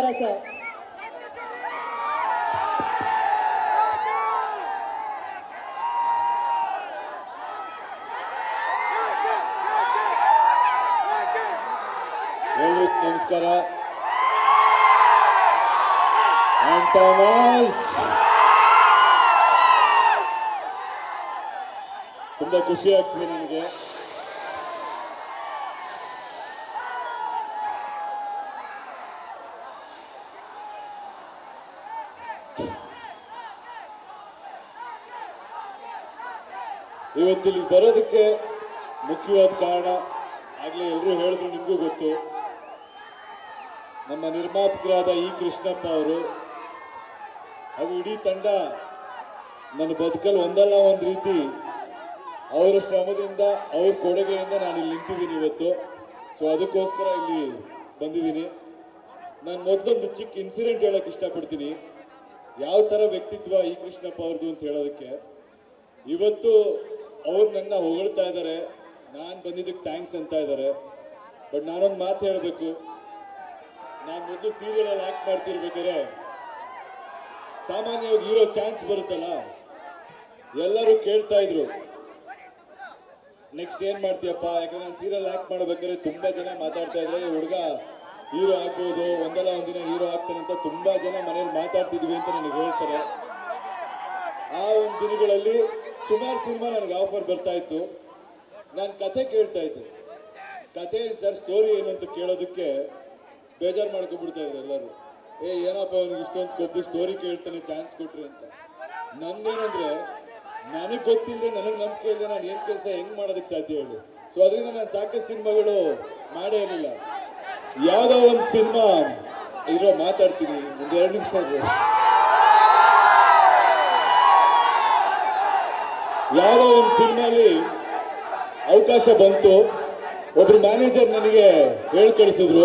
ನಮಸ್ಕಾರ ಸರ್. ಎಲ್ರಿಗೂ ನಮಸ್ಕಾರ. ಥಾಮಸ್, ತುಂಬಾ ಖುಷಿ ಆಗ್ತಿದೆ ನನಗೆ. ಇವತ್ತಿಲ್ಲಿ ಬರೋದಕ್ಕೆ ಮುಖ್ಯವಾದ ಕಾರಣ ಆಗಲೇ ಎಲ್ಲರೂ ಹೇಳಿದ್ರು, ನಿಮಗೂ ಗೊತ್ತು. ನಮ್ಮ ನಿರ್ಮಾಪಕರಾದ ಇ ಕೃಷ್ಣಪ್ಪ ಅವರು ಹಾಗೂ ಇಡೀ ತಂಡ ನನ್ನ ಬದುಕಲ್ಲಿ ಒಂದಲ್ಲ ಒಂದು ರೀತಿ ಅವರ ಶ್ರಮದಿಂದ, ಅವ್ರ ಕೊಡುಗೆಯಿಂದ ನಾನು ಇಲ್ಲಿ ನಿಂತಿದ್ದೀನಿ ಇವತ್ತು. ಸೊ ಅದಕ್ಕೋಸ್ಕರ ಇಲ್ಲಿ ಬಂದಿದ್ದೀನಿ. ನಾನು ಮೊದಲೊಂದು ಚಿಕ್ಕ ಇನ್ಸಿಡೆಂಟ್ ಹೇಳೋಕ್ಕೆ ಇಷ್ಟಪಡ್ತೀನಿ, ಯಾವ ಥರ ವ್ಯಕ್ತಿತ್ವ ಇ ಕೃಷ್ಣಪ್ಪ ಅವ್ರದ್ದು ಅಂತ ಹೇಳೋದಕ್ಕೆ. ಇವತ್ತು ಅವ್ರು ನನ್ನ ಹೊಗಳ್ತಾ ಇದ್ದಾರೆ, ನಾನು ಬಂದಿದ್ದಕ್ಕೆ ಥ್ಯಾಂಕ್ಸ್ ಅಂತ ಇದ್ದಾರೆ. ಬಟ್ ನಾನೊಂದು ಮಾತು ಹೇಳಬೇಕು. ನಾನು ಮೊದಲು ಸೀರಿಯಲಲ್ಲಿ ಆ್ಯಕ್ಟ್ ಮಾಡ್ತಿರ್ಬೇಕಾದ್ರೆ ಸಾಮಾನ್ಯವಾಗಿ ಹೀರೋ ಚಾನ್ಸ್ ಬರುತ್ತಲ್ಲ, ಎಲ್ಲರೂ ಕೇಳ್ತಾ ಇದ್ರು ನೆಕ್ಸ್ಟ್ ಏನು ಮಾಡ್ತೀಯಪ್ಪ. ಯಾಕಂದ್ರೆ ನಾನು ಸೀರಿಯಲ್ ಆ್ಯಕ್ಟ್ ಮಾಡಬೇಕಾದ್ರೆ ತುಂಬ ಜನ ಮಾತಾಡ್ತಾ ಇದ್ರೆ, ಹುಡುಗ ಹೀರೋ ಆಗ್ಬೋದು, ಒಂದಲ್ಲ ಒಂದಿನ ಹೀರೋ ಆಗ್ತಾನೆ ಅಂತ ತುಂಬ ಜನ ಮನೇಲಿ ಮಾತಾಡ್ತಿದ್ವಿ ಅಂತ ನನಗೆ ಹೇಳ್ತಾರೆ. ಆ ಒಂದು ದಿನಗಳಲ್ಲಿ ಸುಮಾರು ಸಿನಿಮಾ ನನಗೆ ಆಫರ್ ಬರ್ತಾ ಇತ್ತು. ನಾನು ಕತೆ ಕೇಳ್ತಾ ಇದ್ದೆ. ಕತೆ ಸರ್ ಸ್ಟೋರಿ ಏನು ಅಂತ ಕೇಳೋದಕ್ಕೆ ಬೇಜಾರು ಮಾಡ್ಕೊಂಡ್ಬಿಡ್ತಾ ಇದ್ರು ಎಲ್ಲರೂ. ಏನಪ್ಪ ಅವನಿಗೆ ಇಷ್ಟೊಂದು ಕೊಬ್ಬು, ಸ್ಟೋರಿ ಕೇಳ್ತಾನೆ, ಚಾನ್ಸ್ ಕೊಟ್ರಿ ಅಂತ. ನಂದೇನಂದ್ರೆ, ನನಗೆ ಗೊತ್ತಿಲ್ಲದೆ, ನನಗೆ ನಂಬಿಕೆ ಇಲ್ಲದೆ ನಾನು ಏನು ಕೆಲಸ ಹೆಂಗೆ ಮಾಡೋದಕ್ಕೆ ಸಾಧ್ಯ ಹೇಳಿ. ಸೊ ಅದರಿಂದ ನಾನು ಸಾಕಷ್ಟು ಸಿನಿಮಾಗಳು ಮಾಡೇ ಇರಲಿಲ್ಲ. ಯಾವುದೋ ಒಂದು ಸಿನಿಮಾ ಇರೋ ಮಾತಾಡ್ತೀನಿ, ಒಂದು 2 ನಿಮಿಷ. ಯಾವುದೋ ಒಂದು ಸಿನಿಮಾಲಿ ಅವಕಾಶ ಬಂತು. ಒಬ್ರು ಮ್ಯಾನೇಜರ್ ನನಗೆ ಹೇಳಿ ಕಳಿಸಿದ್ರು,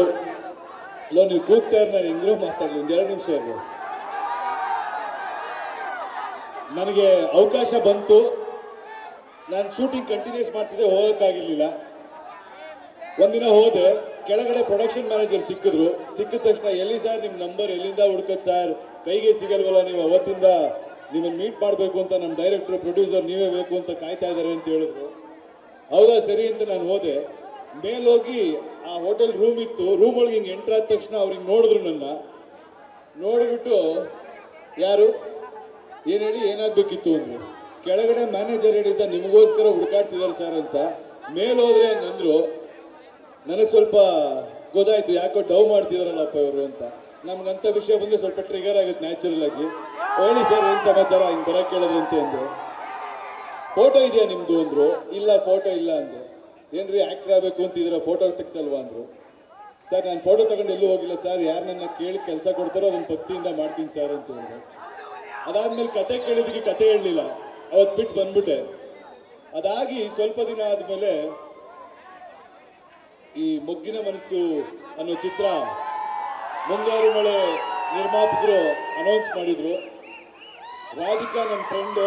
ಅಲ್ಲೋ ನೀವು ಕೂಗ್ತಾ ಇರೋ, ನಾನು ಹೆಂಗ್ರೂ ಮಾತಾಡಲಿ, ಒಂದು 2 ನಿಮಿಷ ಇರು. ನನಗೆ ಅವಕಾಶ ಬಂತು. ನಾನು ಶೂಟಿಂಗ್ ಕಂಟಿನ್ಯೂಸ್ ಮಾಡ್ತಿದ್ದೆ, ಹೋಗೋಕ್ಕಾಗಿರ್ಲಿಲ್ಲ. ಒಂದಿನ ಹೋದೆ, ಕೆಳಗಡೆ ಪ್ರೊಡಕ್ಷನ್ ಮ್ಯಾನೇಜರ್ ಸಿಕ್ಕಿದ್ರು. ಸಿಕ್ಕಿದ ತಕ್ಷಣ, ಎಲ್ಲಿ ಸರ್ ನಿಮ್ಮ ನಂಬರ್ ಎಲ್ಲಿಂದ ಹುಡ್ಕೋದು ಸರ್, ಕೈಗೆ ಸಿಗಲ್ವಲ್ಲ, ನೀವು ಅವತ್ತಿಂದ ನಿಮ್ಮನ್ನು ಮೀಟ್ ಮಾಡಬೇಕು ಅಂತ ನಮ್ಮ ಡೈರೆಕ್ಟ್ರು, ಪ್ರೊಡ್ಯೂಸರ್ ನೀವೇ ಬೇಕು ಅಂತ ಕಾಯ್ತಾ ಇದ್ದಾರೆ ಅಂತ ಹೇಳಿದ್ರು. ಹೌದಾ ಸರಿ ಅಂತ ನಾನು ಹೋದೆ. ಮೇಲೋಗಿ ಆ ಹೋಟೆಲ್ ರೂಮ್ ಇತ್ತು. ರೂಮ್ ಒಳಗೆ ಹಿಂಗೆ ಎಂಟ್ರ್ ಆದ ತಕ್ಷಣ ಅವ್ರಿಗೆ ನೋಡಿದ್ರು. ನನ್ನ ನೋಡಿಬಿಟ್ಟು, ಯಾರು ಏನು ಹೇಳಿ ಏನಾಗಬೇಕಿತ್ತು ಅಂದರು. ಕೆಳಗಡೆ ಮ್ಯಾನೇಜರ್ ಹೇಳಿದ್ದ, ನಿಮಗೋಸ್ಕರ ಹುಡುಕಾಡ್ತಿದ್ದಾರೆ ಸರ್ ಅಂತ. ಮೇಲೋದ್ರೆ ಹಂಗಂದ್ರು. ನನಗೆ ಸ್ವಲ್ಪ ಗೊತ್ತಾಯ್ತು, ಯಾಕೋ ಡವ್ ಮಾಡ್ತಿದಾರಲ್ಲಪ್ಪ ಇವರು ಅಂತ. ನಮ್ಗಂಥ ವಿಷಯ ಬಂದರೆ ಸ್ವಲ್ಪ ಟ್ರಿಗರ್ ಆಗುತ್ತೆ ನ್ಯಾಚುರಲ್ ಆಗಿ. ಹೇಳಿ ಸರ್ ಏನು ಸಮಾಚಾರ, ಹಿಂಗೆ ಬರೋಕ್ಕೆ ಕೇಳಿದ್ರಂತೆ ಅಂದೆ. ಫೋಟೋ ಇದೆಯಾ ನಿಮ್ಮದು ಅಂದರು. ಇಲ್ಲ ಫೋಟೋ ಇಲ್ಲ ಅಂದೆ. ಏನ್ರಿ ಆ್ಯಕ್ಟ್ರ್ ಆಗಬೇಕು ಅಂತಿದ್ದೀರಾ, ಫೋಟೋ ತೆಗ್ಸಲ್ವಾ ಅಂದರು. ಸರ್ ನಾನು ಫೋಟೋ ತಗೊಂಡು ಎಲ್ಲೂ ಹೋಗಿಲ್ಲ ಸರ್, ಯಾರು ನನ್ನ ಕೇಳಿ ಕೆಲಸ ಕೊಡ್ತಾರೋ ಅದನ್ನು ಭಕ್ತಿಯಿಂದ ಮಾಡ್ತೀನಿ ಸರ್ ಅಂತ ಹೇಳಿದೆ. ಅದಾದಮೇಲೆ ಕತೆ ಕೇಳಿದ್ದಕ್ಕೆ ಕತೆ ಹೇಳಲಿಲ್ಲ, ಅವತ್ತು ಬಿಟ್ಟು ಬಂದ್ಬಿಟ್ಟೆ. ಅದಾಗಿ ಸ್ವಲ್ಪ ದಿನ ಆದಮೇಲೆ ಈ ಮೊಗ್ಗಿನ ಮನಸ್ಸು ಅನ್ನೋ ಚಿತ್ರ ಮುಂಗಾರು ಮಳೆ ನಿರ್ಮಾಪಕರು ಅನೌನ್ಸ್ ಮಾಡಿದರು. ರಾಧಿಕಾ ನನ್ನ ಫ್ರೆಂಡು.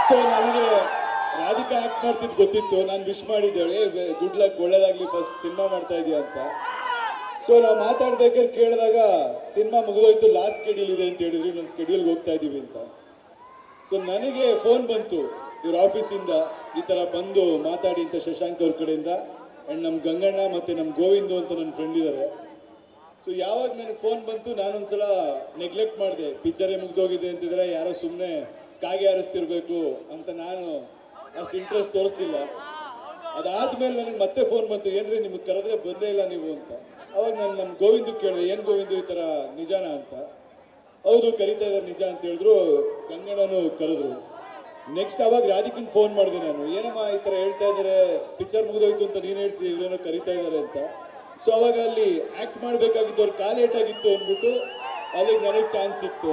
ಸೊ ನನಗೆ ರಾಧಿಕಾ ಆ್ಯಕ್ಟ್ ಮಾಡ್ತಿದ್ದು ಗೊತ್ತಿತ್ತು. ನಾನು ವಿಶ್ ಮಾಡಿದ್ದೇವೆ, ಗುಡ್ ಲಕ್, ಒಳ್ಳೇದಾಗಲಿ, ಫಸ್ಟ್ ಸಿನಿಮಾ ಮಾಡ್ತಾ ಇದೆಯಾ ಅಂತ. ಸೊ ನಾವು ಮಾತಾಡ್ಬೇಕಾದ್ರೆ ಕೇಳಿದಾಗ, ಸಿನಿಮಾ ಮುಗಿದೋಯ್ತು, ಲಾಸ್ಟ್ ಸ್ಕೆಡ್ಯೂಲ್ ಇದೆ ಅಂತ ಹೇಳಿದ್ರು, ನನ್ನ ಸ್ಕೆಡ್ಯೂಲ್ಗೆ ಹೋಗ್ತಾ ಇದ್ದೀವಿ ಅಂತ. ಸೊ ನನಗೆ ಫೋನ್ ಬಂತು ಇವ್ರ ಆಫೀಸಿಂದ, ಈ ಥರ ಬಂದು ಮಾತಾಡಿ ಅಂತ ಶಶಾಂಕ್ ಅವ್ರ ಕಡೆಯಿಂದ. ಆ್ಯಂಡ್ ನಮ್ಮ ಗಂಗಣ್ಣ ಮತ್ತು ನಮ್ಮ ಗೋವಿಂದು ಅಂತ ನನ್ನ ಫ್ರೆಂಡ್ ಇದ್ದಾರೆ. ಸೊ ಯಾವಾಗ ನನಗೆ ಫೋನ್ ಬಂತು, ನಾನೊಂದ್ಸಲ ನೆಗ್ಲೆಕ್ಟ್ ಮಾಡಿದೆ. ಪಿಕ್ಚರೇ ಮುಗ್ದೋಗಿದೆ ಅಂತಿದ್ರೆ ಯಾರೋ ಸುಮ್ಮನೆ ಕಾಗೆ ಹಾರಿಸ್ತಿರ್ಬೇಕು ಅಂತ ನಾನು ಅಷ್ಟು ಇಂಟ್ರೆಸ್ಟ್ ತೋರಿಸ್ತಿಲ್ಲ. ಅದಾದಮೇಲೆ ನನಗೆ ಮತ್ತೆ ಫೋನ್ ಬಂತು, ಏನ್ರಿ ನಿಮಗೆ ಕರೆದ್ರೆ ಬಂದೇ ಇಲ್ಲ ನೀವು ಅಂತ. ಅವಾಗ ನಾನು ನಮ್ಮ ಗೋವಿಂದು ಕೇಳಿದೆ, ಏನು ಗೋವಿಂದು ಈ ಥರ ನಿಜಾನ ಅಂತ. ಹೌದು ಕರಿತಾ ಇದ್ದಾರೆ ನಿಜ ಅಂತ ಹೇಳಿದ್ರು. ಗಂಗಣ್ಣನು ಕರೆದ್ರು. ನೆಕ್ಸ್ಟ್ ಅವಾಗ ರಾಧಿಕಂಗೆ ಫೋನ್ ಮಾಡಿದೆ ನಾನು, ಏನಮ್ಮ ಈ ಥರ ಹೇಳ್ತಾ ಇದ್ದಾರೆ, ಪಿಕ್ಚರ್ ಮುಗಿದೋಯ್ತು ಅಂತ ನೀನು ಹೇಳ್ತೀವಿ, ಇವರೇನೋ ಕರಿತಾ ಇದ್ದಾರೆ ಅಂತ. ಸೊ ಅವಾಗ ಅಲ್ಲಿ ಆ್ಯಕ್ಟ್ ಮಾಡಬೇಕಾಗಿದ್ದವ್ರು ಕಾಲೇಟಾಗಿತ್ತು ಅಂದ್ಬಿಟ್ಟು ಅಲ್ಲಿಗೆ ನನಗೆ ಚಾನ್ಸ್ ಸಿಕ್ತು.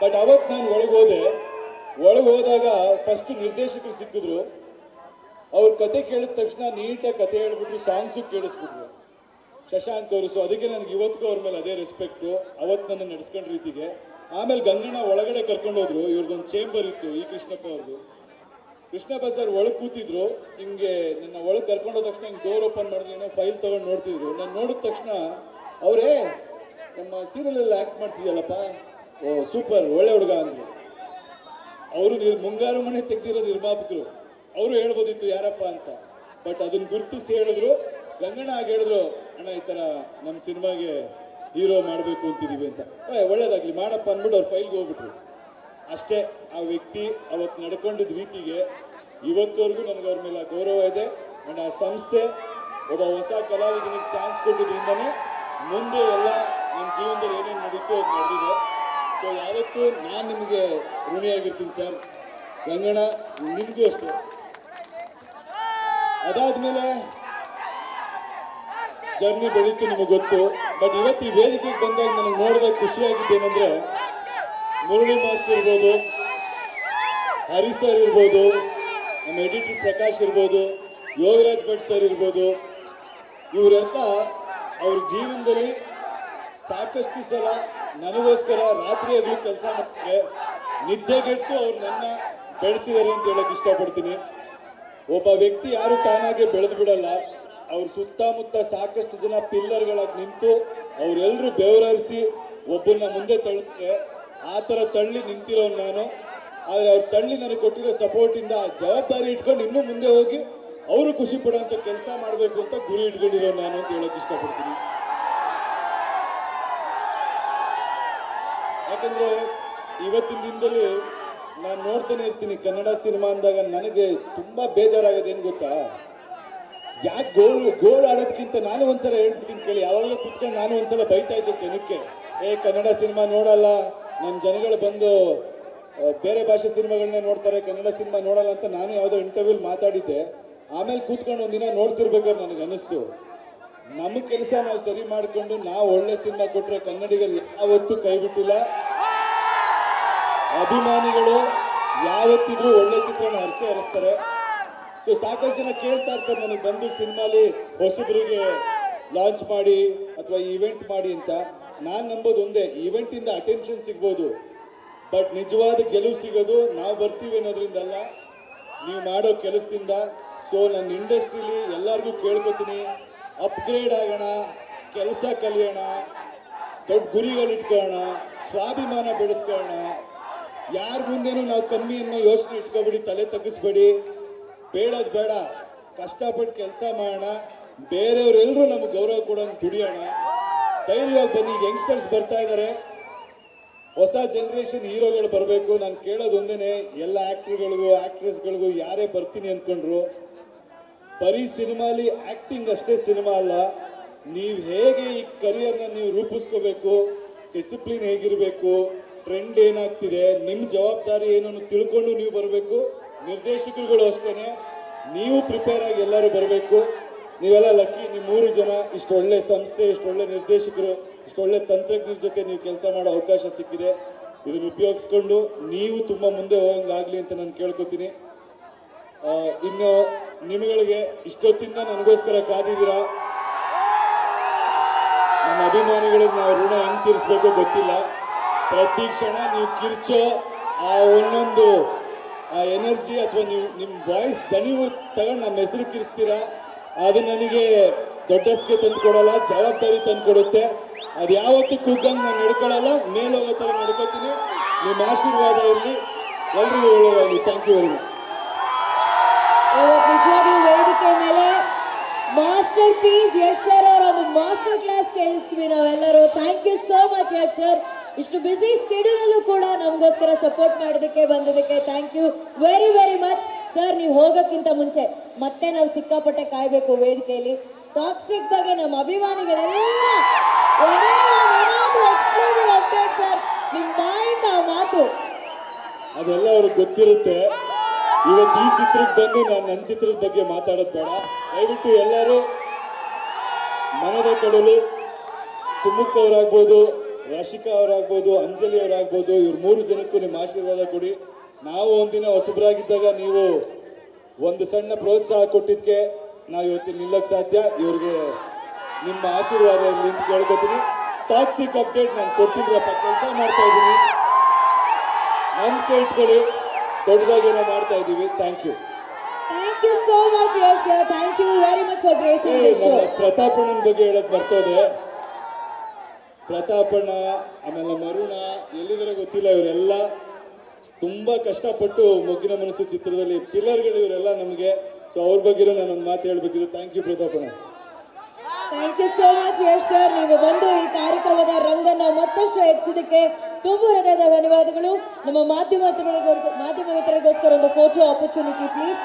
ಬಟ್ ಅವತ್ತು ನಾನು ಒಳಗೆ ಹೋದಾಗ ಫಸ್ಟ್ ನಿರ್ದೇಶಕರು ಸಿಕ್ಕಿದ್ರು. ಅವ್ರ ಕತೆ ಕೇಳಿದ ತಕ್ಷಣ ನೀಟಾಗಿ ಕತೆ ಹೇಳ್ಬಿಟ್ರು, ಸಾಂಗ್ಸು ಕೇಳಿಸ್ಬಿಟ್ರು ಶಶಾಂಕ್ ಅವರು. ಸೊ ಅದಕ್ಕೆ ನನಗೆ ಇವತ್ತಿಗೂ ಅವ್ರ ಮೇಲೆ ಅದೇ ರೆಸ್ಪೆಕ್ಟು, ಅವತ್ತು ನನ್ನ ನಡೆಸ್ಕೊಂಡ ರೀತಿಗೆ. ಆಮೇಲೆ ಗಂಗಣ್ಣ ಒಳಗಡೆ ಕರ್ಕೊಂಡು ಹೋದ್ರು. ಇವ್ರದ್ದೊಂದು ಚೇಂಬರ್ ಇತ್ತು, ಇ ಕೃಷ್ಣಪ್ಪ ಅವ್ರದ್ದು. ಕೃಷ್ಣಪ್ಪ ಸರ್ ಒಳಗೆ ಕೂತಿದ್ರು, ಹಿಂಗೆ ನನ್ನ ಒಳಗೆ ಕರ್ಕೊಂಡೋದ ತಕ್ಷಣ ಹಿಂಗೆ ಡೋರ್ ಓಪನ್ ಮಾಡಿದ್ರು, ಏನೋ ಫೈಲ್ ತೊಗೊಂಡು ನೋಡ್ತಿದ್ರು. ನಾನು ನೋಡಿದ ತಕ್ಷಣ ಅವರೇ ನಮ್ಮ ಸೀರಿಯಲಲ್ಲಿ ಆ್ಯಕ್ಟ್ ಮಾಡ್ತಿದ್ಯಲ್ಲಪ್ಪ, ಓ ಸೂಪರ್ ಒಳ್ಳೆ ಹುಡುಗ ಅಂದರು. ಅವರು ಮುಂಗಾರು ಮನೆ ತೆಗೆದಿರೋ ನಿರ್ಮಾಪಕರು, ಅವರು ಹೇಳ್ಬೋದಿತ್ತು ಯಾರಪ್ಪ ಅಂತ, ಬಟ್ ಅದನ್ನು ಗುರುತಿಸಿ ಹೇಳಿದ್ರು. ಗಂಗಣ್ಣ ಆಗಿ ಹೇಳಿದ್ರು, ಅಣ್ಣ ಈ ಥರ ನಮ್ಮ ಸಿನಿಮಾಗೆ ಹೀರೋ ಮಾಡಬೇಕು ಅಂತಿದ್ದೀವಿ ಅಂತ. ಒಳ್ಳೇದಾಗಲಿ ಮಾಡಪ್ಪ ಅಂದ್ಬಿಟ್ಟು ಅವ್ರ ಫೈಲ್ಗೆ ಹೋಗ್ಬಿಟ್ರು. ಅಷ್ಟೇ. ಆ ವ್ಯಕ್ತಿ ಅವತ್ತು ನಡ್ಕೊಂಡಿದ್ದ ರೀತಿಗೆ ಇವತ್ತವರೆಗೂ ನನಗೆ ಅವ್ರ ಮೇಲೆ ಗೌರವ ಇದೆ. ಆ್ಯಂಡ್ ಆ ಸಂಸ್ಥೆ ಒಬ್ಬ ಹೊಸ ಕಲಾವಿದನಿಗೆ ಚಾನ್ಸ್ ಕೊಟ್ಟಿದ್ರಿಂದನೇ ಮುಂದೆ ಎಲ್ಲ ನನ್ನ ಜೀವನದಲ್ಲಿ ಏನೇನು ನಡೀತು ಅದು ನಡೆದಿದೆ. ಸೊ ಯಾವತ್ತೂ ನಾನು ನಿಮಗೆ ಋಣಿಯಾಗಿರ್ತೀನಿ ಸರ್. ಗಂಗಣ್ಣ ನಿಮಗೂ ಅಷ್ಟೇ. ಅದಾದಮೇಲೆ ಜರ್ನಿ ಬೆಳೀತು, ನಿಮಗೆ ಗೊತ್ತು. ಬಟ್ ಇವತ್ತು ಈ ವೇದಿಕೆಗೆ ಬಂದಾಗ ನನಗೆ ನೋಡಿದಾಗ ಖುಷಿಯಾಗಿದ್ದೇನೆಂದರೆ, ಮುರಳಿ ಮಾಸ್ಟರ್ ಇರ್ಬೋದು, ಹರಿ ಸರ್ ಇರ್ಬೋದು, ನಮ್ಮ ಎಡಿಟರ್ ಪ್ರಕಾಶ್ ಇರ್ಬೋದು, ಯೋಗರಾಜ್ ಭಟ್ ಸರ್ ಇರ್ಬೋದು, ಇವರೆಲ್ಲ ಅವ್ರ ಜೀವನದಲ್ಲಿ ಸಾಕಷ್ಟು ಸಲ ನನಗೋಸ್ಕರ ರಾತ್ರಿ ಹಗಲು ಕೆಲಸ ಮಾಡ್ತಾರೆ. ನಿದ್ದೆಗೆಟ್ಟು ಅವ್ರು ನನ್ನ ಬೆಳೆಸಿದ್ದಾರೆ ಅಂತ ಹೇಳಕ್ಕೆ ಇಷ್ಟಪಡ್ತೀನಿ. ಒಬ್ಬ ವ್ಯಕ್ತಿ ಯಾರು ತಾನಾಗೆ ಬೆಳೆದು ಬಿಡಲ್ಲ. ಅವ್ರ ಸುತ್ತಮುತ್ತ ಸಾಕಷ್ಟು ಜನ ಪಿಲ್ಲರ್ಗಳಾಗಿ ನಿಂತು ಅವರೆಲ್ಲರೂ ಬೆವರಿಸಿ ಒಬ್ಬನ್ನ ಮುಂದೆ ತಳ್ಳಿದ್ರೆ ಆ ಥರ ತಳ್ಳಿ ನಿಂತಿರೋನು ನಾನು. ಆದರೆ ಅವ್ರು ತಳ್ಳಿ ನನಗೆ ಕೊಟ್ಟಿರೋ ಸಪೋರ್ಟಿಂದ ಆ ಜವಾಬ್ದಾರಿ ಇಟ್ಕೊಂಡು ಇನ್ನೂ ಮುಂದೆ ಹೋಗಿ ಅವರು ಖುಷಿ ಪಡೋಂಥ ಕೆಲಸ ಮಾಡಬೇಕು ಅಂತ ಗುರಿ ಇಟ್ಕೊಂಡಿರೋ ನಾನು ಅಂತ ಹೇಳೋಕೆ ಇಷ್ಟಪಡ್ತೀನಿ. ಯಾಕಂದರೆ ಇವತ್ತಿನ ದಿನದಲ್ಲಿ ನಾನು ನೋಡ್ತಾನೆ ಇರ್ತೀನಿ ಕನ್ನಡ ಸಿನಿಮಾ ಅಂದಾಗ ನನಗೆ ತುಂಬ ಬೇಜಾರಾಗೋದು ಏನು ಗೊತ್ತಾ, ಯಾಕೆ ಗೋಲ್ ಆಡೋದಕ್ಕಿಂತ ನಾನು ಒಂದ್ಸಲ ಹೇಳ್ಬಿಡ್ತೀನಿ ಕೇಳಿ. ಯಾವಾಗಲೂ ಕುತ್ಕೊಂಡು ನಾನು ಒಂದ್ಸಲ ಬೈತಾ ಇದ್ದೆ ಜನಕ್ಕೆ, ಕನ್ನಡ ಸಿನಿಮಾ ನೋಡಲ್ಲ, ನಮ್ಮ ಜನಗಳು ಬಂದು ಬೇರೆ ಭಾಷೆ ಸಿನಿಮಾಗಳನ್ನೇ ನೋಡ್ತಾರೆ, ಕನ್ನಡ ಸಿನಿಮಾ ನೋಡಲ್ಲ ಅಂತ ನಾನು ಯಾವುದೋ ಇಂಟರ್ವ್ಯೂಲಿ ಮಾತಾಡಿದ್ದೆ. ಆಮೇಲೆ ಕೂತ್ಕೊಂಡು ಒಂದಿನ ನೋಡ್ತಿರ್ಬೇಕಾದ್ರೆ ನನಗೆ ಅನ್ನಿಸ್ತು, ನಮ್ಮ ಕೆಲಸ ನಾವು ಸರಿ ಮಾಡಿಕೊಂಡು ನಾವು ಒಳ್ಳೆ ಸಿನಿಮಾ ಕೊಟ್ಟರೆ ಕನ್ನಡಿಗರು ಯಾವತ್ತೂ ಕೈ ಬಿಟ್ಟಿಲ್ಲ. ಅಭಿಮಾನಿಗಳು ಯಾವತ್ತಿದ್ರೂ ಒಳ್ಳೆ ಚಿತ್ರನ ಹರಿಸ್ತಾರೆ. ಸೊ ಸಾಕಷ್ಟು ಜನ ಕೇಳ್ತಾ ಇರ್ತಾರೆ ನನಗೆ ಬಂದು ಸಿನಿಮಾಲಿ ಹೊಸಬ್ರಿಗೆ ಲಾಂಚ್ ಮಾಡಿ ಅಥವಾ ಈವೆಂಟ್ ಮಾಡಿ ಅಂತ. ನಾನು ನಂಬೋದು ಒಂದೇ, ಈವೆಂಟಿಂದ ಅಟೆನ್ಷನ್ ಸಿಗ್ಬೋದು, ಬಟ್ ನಿಜವಾದ ಗೆಲುವು ಸಿಗೋದು ನಾವು ಬರ್ತೀವಿ ಅನ್ನೋದ್ರಿಂದಲ್ಲ, ನೀವು ಮಾಡೋ ಕೆಲಸದಿಂದ. ಸೊ ನನ್ನ ಇಂಡಸ್ಟ್ರೀಲಿ ಎಲ್ಲರಿಗೂ ಕೇಳ್ಕೊತೀನಿ, ಅಪ್ಗ್ರೇಡ್ ಆಗೋಣ, ಕೆಲಸ ಕಲಿಯೋಣ, ದೊಡ್ಡ ಗುರಿಗಳಿಟ್ಕೊಳ್ಳೋಣ, ಸ್ವಾಭಿಮಾನ ಬೆಳೆಸ್ಕೊಳ್ಳೋಣ. ಯಾರ ಮುಂದೆನೂ ನಾವು ಕಮ್ಮಿ ಅನ್ನೋ ಯೋಚನೆ ಇಟ್ಕೊಬೇಡಿ, ತಲೆ ತಗ್ಗಿಸ್ಬೇಡಿ. ಬೇಡದು ಬೇಡ, ಕಷ್ಟಪಟ್ಟು ಕೆಲಸ ಮಾಡೋಣ, ಬೇರೆಯವರೆಲ್ಲರೂ ನಮಗೆ ಗೌರವ ಕೊಡೋಂಗೆ ದುಡಿಯೋಣ. ಧೈರ್ಯವಾಗಿ ಬನ್ನಿ. ಯಂಗ್ಸ್ಟರ್ಸ್ ಬರ್ತಾ ಇದ್ದಾರೆ, ಹೊಸ ಜನ್ರೇಷನ್ ಹೀರೋಗಳು ಬರಬೇಕು. ನಾನು ಕೇಳೋದು ಒಂದೇ, ಎಲ್ಲ ಆ್ಯಕ್ಟ್ರುಗಳಿಗೂ ಆ್ಯಕ್ಟ್ರೆಸ್ಗಳಿಗೂ ಯಾರೇ ಬರ್ತೀನಿ ಅಂದ್ಕೊಂಡ್ರು, ಬರೀ ಸಿನಿಮಾಲಿ ಆ್ಯಕ್ಟಿಂಗ್ ಅಷ್ಟೇ ಸಿನಿಮಾ ಅಲ್ಲ. ನೀವು ಹೇಗೆ ಈ ಕರಿಯರ್ನ ನೀವು ರೂಪಿಸ್ಕೋಬೇಕು, ಡಿಸಿಪ್ಲಿನ್ ಹೇಗಿರಬೇಕು, ಟ್ರೆಂಡ್ ಏನಾಗ್ತಿದೆ, ನಿಮ್ಮ ಜವಾಬ್ದಾರಿ ಏನು ತಿಳ್ಕೊಂಡು ನೀವು ಬರಬೇಕು. ನಿರ್ದೇಶಕರುಗಳು ಅಷ್ಟೇ, ನೀವು ಪ್ರಿಪೇರ್ ಆಗಿ ಎಲ್ಲರೂ ಬರಬೇಕು. ನೀವೆಲ್ಲ ಲಕ್ಕಿ, ನಿಮ್ಮ 3 ಜನ ಇಷ್ಟು ಒಳ್ಳೆ ಸಂಸ್ಥೆ, ಇಷ್ಟು ಒಳ್ಳೆ ನಿರ್ದೇಶಕರು, ಇಷ್ಟು ಒಳ್ಳೆ ತಂತ್ರಜ್ಞರ ಜೊತೆ ನೀವು ಕೆಲಸ ಮಾಡೋ ಅವಕಾಶ ಸಿಕ್ಕಿದೆ. ಇದನ್ನು ಉಪಯೋಗಿಸ್ಕೊಂಡು ನೀವು ತುಂಬ ಮುಂದೆ ಹೋಗಂಗಾಗಲಿ ಅಂತ ನಾನು ಕೇಳ್ಕೊತೀನಿ. ಇನ್ನು ನಿಮಗೆ ಇಷ್ಟೊತ್ತಿಂದ ನನಗೋಸ್ಕರ ಕಾದಿದ್ದೀರಾ. ನನ್ನ ಅಭಿಮಾನಿಗಳಿಗೆ ನಾವು ಋಣ ಹೆಂಗೆ ತೀರಿಸ್ಬೇಕೋ ಗೊತ್ತಿಲ್ಲ. ಪ್ರತಿ ಕ್ಷಣ ನೀವು ಕಿರ್ಚೋ ಆ ಒಂದೊಂದು ಆ ಎನರ್ಜಿ ಅಥವಾ ನೀವು ನಿಮ್ಮ ವಾಯ್ಸ್ ದಣಿವು ತಗೊಂಡು ನಮ್ಮ ಹೆಸರು ಕಿರಿಸ್ತೀರಾ, ಅದು ನನಗೆ ದೊಡ್ಡಸ್ಗೆ ತಂದು ಕೊಡೋಲ್ಲ, ಜವಾಬ್ದಾರಿ ತಂದು ಕೊಡುತ್ತೆ. ಅದು ಯಾವತ್ತೂ ಕುಗ್ಗಂಗೆ ನಾನು ನಡ್ಕೊಳ್ಳಲ್ಲ, ಮೇಲೋಗೋ ಥರ ನಡ್ಕೋತೀನಿ. ನಿಮ್ಮ ಆಶೀರ್ವಾದ ಇರಲಿ, ಎಲ್ರಿಗೂ ಒಳ್ಳೆಯದಾಗಲಿ. Thank you very much. ಇವತ್ತು ನಿಜವಾಗ್ಲೂ ವೇದಿಕೆ ಮೇಲೆ ಮಾಸ್ಟರ್ ಪೀಸ್ ಯಶ್ ಸರ್ ಅವರ ಒಂದು ಮಾಸ್ಟರ್ ಕ್ಲಾಸ್ ಕೇಳಿಸ್ತೀವಿ ನಾವೆಲ್ಲರೂ. Thank you so much Yash sir. ಇಷ್ಟು ಬ್ಯುಸಿ ಸ್ಕೆಡ್ಯೂಲಲ್ಲೂ ಕೂಡ ನಮಗೋಸ್ಕರ ಸಪೋರ್ಟ್ ಮಾಡೋದಕ್ಕೆ ಬಂದಿದ್ದಕ್ಕೆ thank you very very much sir. ನೀವು ಹೋಗೋಕ್ಕಿಂತ ಮುಂಚೆ ಮತ್ತೆ ನಾವು ಸಿಕ್ಕಾಪಟ್ಟೆ ಕಾಯಬೇಕು ವೇದಿಕೆಯಲ್ಲಿ. ಟಾಕ್ಸಿಕ್ ಬಗ್ಗೆ ನಮ್ಮ ಅಭಿಮಾನಿಗಳೆಲ್ಲ ಎಕ್ಸ್ಕ್ಲೂಸಿವ್ ಅಪ್ಡೇಟ್ ಸರ್, ನಿಮ್ಮ ಬಾಯಿಂದ ಆ ಮಾತು ಅದೆಲ್ಲ ಅವ್ರಿಗೆ ಗೊತ್ತಿರುತ್ತೆ. ಇವತ್ತು ಈ ಚಿತ್ರಕ್ಕೆ ಬಂದು ನಾನು ನನ್ನ ಚಿತ್ರದ ಬಗ್ಗೆ ಮಾತಾಡೋದು ಬೇಡ. ದಯವಿಟ್ಟು ಎಲ್ಲರೂ ಮನದ ಕಡಲು, ಸುಮುಖ್ ಅವರಾಗ್ಬೋದು, ರಾಶಿಕಾ ಅವರಾಗ್ಬೋದು, ಅಂಜಲಿ ಅವರಾಗ್ಬೋದು, ಇವ್ರು 3 ಜನಕ್ಕೂ ನಿಮ್ಮ ಆಶೀರ್ವಾದ ಕೊಡಿ. ನಾವು ಒಂದಿನ ಹೊಸಬರಾಗಿದ್ದಾಗ ನೀವು ಒಂದು ಸಣ್ಣ ಪ್ರೋತ್ಸಾಹ ಕೊಟ್ಟಿದ್ದಕ್ಕೆ ನಾವು ಇವತ್ತಿನ ನಿಲ್ಲಕ್ಕೆ ಸಾಧ್ಯ. ಇವ್ರಿಗೆ ನಿಮ್ಮ ಆಶೀರ್ವಾದ ಇರಲಿ ಅಂತ ಕೇಳ್ಕೊತೀನಿ. ಟಾಕ್ಸಿಕ್ ಅಪ್ಡೇಟ್ ನಾನು ಕೊಡ್ತೀನಿರಪ್ಪ, ಕೆಲಸ ಮಾಡ್ತಾ ಇದ್ದೀನಿ, ನಂಬಿಕೆ ಇಟ್ಕೊಳ್ಳಿ. ದೊಡ್ಡದಾಗೇನೋ ಮಾಡ್ತಾ ಇದ್ದೀವಿ. Thank you. Thank you so much Yash sir. Thank you very much for gracing the show. ನಮ್ಮ ಪ್ರತಾಪಣ್ಣನ ಬಗ್ಗೆ ಹೇಳೋದು ಬರ್ತೋದೆ. ಪ್ರತಾಪಣ್ಣ ಆಮೇಲೆ ಮರುಣ ಎಲ್ಲಿದ್ದಾರೆ ಗೊತ್ತಿಲ್ಲ, ಇವರೆಲ್ಲ ತುಂಬ ಕಷ್ಟಪಟ್ಟು ಮೊಗ್ಗಿನ ಮನಸ್ಸು ಚಿತ್ರದಲ್ಲಿ ಪಿಲ್ಲರ್ಗಳು ಇವರೆಲ್ಲ ನಮಗೆ. ಸೊ ಅವ್ರ ಬಗ್ಗೆನೂ ನಾನೊಂದು ಮಾತು ಹೇಳಬೇಕಿದ್ದು. ಥ್ಯಾಂಕ್ ಯು ಪ್ರತಾಪಣ್ಣ. Thank you so much Yash sir. ನೀವು ಬಂದು ಈ ಕಾರ್ಯಕ್ರಮದ ರಂಗನ್ನ ಮತ್ತಷ್ಟು ಹೆಚ್ಚಿದ್ದಕ್ಕೆ ತುಂಬ ಹೃದಯದ ಧನ್ಯವಾದಗಳು. ನಮ್ಮ ಮಾಧ್ಯಮ ಮಿತ್ರರಿಗೋಸ್ಕರ ಒಂದು ಫೋಟೋ ಆಪರ್ಚುನಿಟಿ ಪ್ಲೀಸ್.